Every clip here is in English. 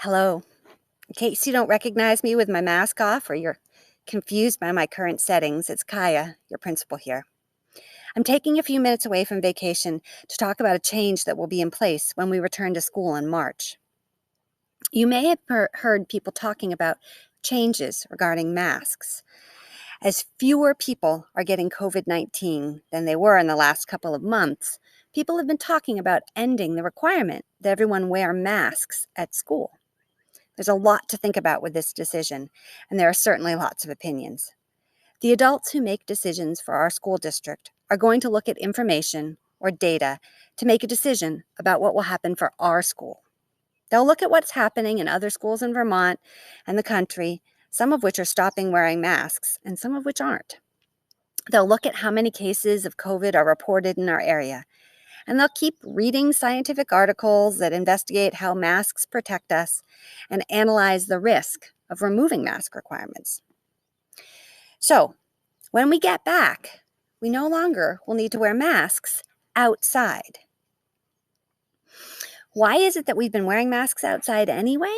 Hello. In case you don't recognize me with my mask off or you're confused by my current settings, it's Kaya, your principal here. I'm taking a few minutes away from vacation to talk about a change that will be in place when we return to school in March. You may have heard people talking about changes regarding masks. As fewer people are getting COVID-19 than they were in the last couple of months, people have been talking about ending the requirement that everyone wear masks at school. There's a lot to think about with this decision, and there are certainly lots of opinions. The adults who make decisions for our school district are going to look at information or data to make a decision about what will happen for our school. They'll look at what's happening in other schools in Vermont and the country, some of which are stopping wearing masks and some of which aren't. They'll look at how many cases of COVID are reported in our area, and they'll keep reading scientific articles that investigate how masks protect us and analyze the risk of removing mask requirements. So, when we get back, we no longer will need to wear masks outside. Why is it that we've been wearing masks outside anyway?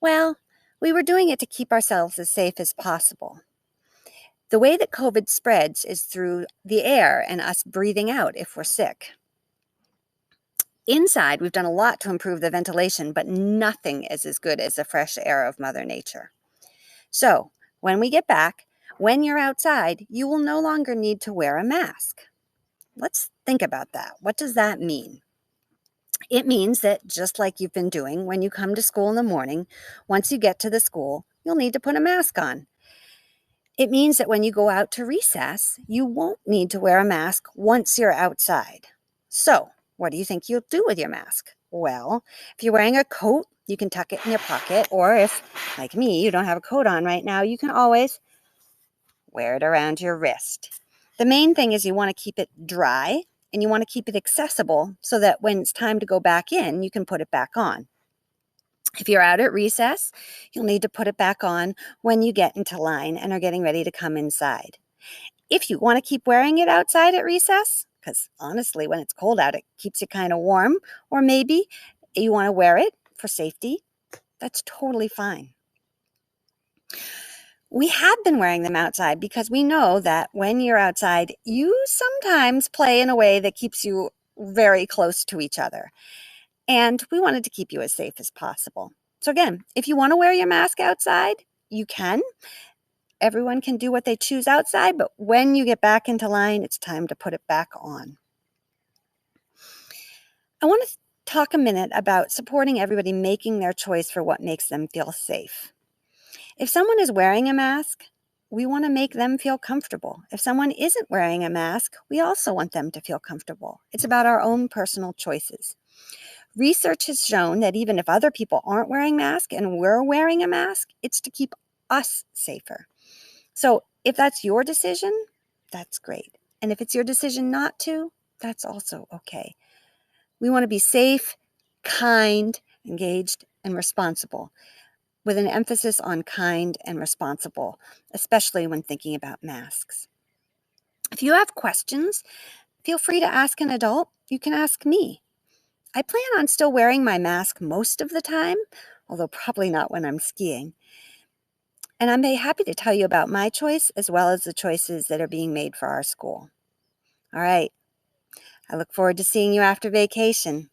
Well, we were doing it to keep ourselves as safe as possible. The way that COVID spreads is through the air and us breathing out if we're sick. Inside, we've done a lot to improve the ventilation, but nothing is as good as the fresh air of Mother Nature. So, when we get back, when you're outside, you will no longer need to wear a mask. Let's think about that. What does that mean? It means that just like you've been doing when you come to school in the morning, once you get to the school, you'll need to put a mask on. It means that when you go out to recess, you won't need to wear a mask once you're outside. So, what do you think you'll do with your mask? Well, if you're wearing a coat, you can tuck it in your pocket, or if, like me, you don't have a coat on right now, you can always wear it around your wrist. The main thing is you want to keep it dry and you want to keep it accessible so that when it's time to go back in, you can put it back on. If you're out at recess, you'll need to put it back on when you get into line and are getting ready to come inside. If you want to keep wearing it outside at recess, because honestly, when it's cold out, it keeps you kind of warm, or maybe you want to wear it for safety, that's totally fine. We have been wearing them outside because we know that when you're outside, you sometimes play in a way that keeps you very close to each other. And we wanted to keep you as safe as possible. So again, if you want to wear your mask outside, you can. Everyone can do what they choose outside, but when you get back into line, it's time to put it back on. I want to talk a minute about supporting everybody making their choice for what makes them feel safe. If someone is wearing a mask, we want to make them feel comfortable. If someone isn't wearing a mask, we also want them to feel comfortable. It's about our own personal choices. Research has shown that even if other people aren't wearing masks and we're wearing a mask, it's to keep us safer. So if that's your decision, that's great. And if it's your decision not to, that's also okay. We want to be safe, kind, engaged, and responsible, with an emphasis on kind and responsible, especially when thinking about masks. If you have questions, feel free to ask an adult. You can ask me. I plan on still wearing my mask most of the time, although probably not when I'm skiing. And I'm very happy to tell you about my choice as well as the choices that are being made for our school. All right. I look forward to seeing you after vacation.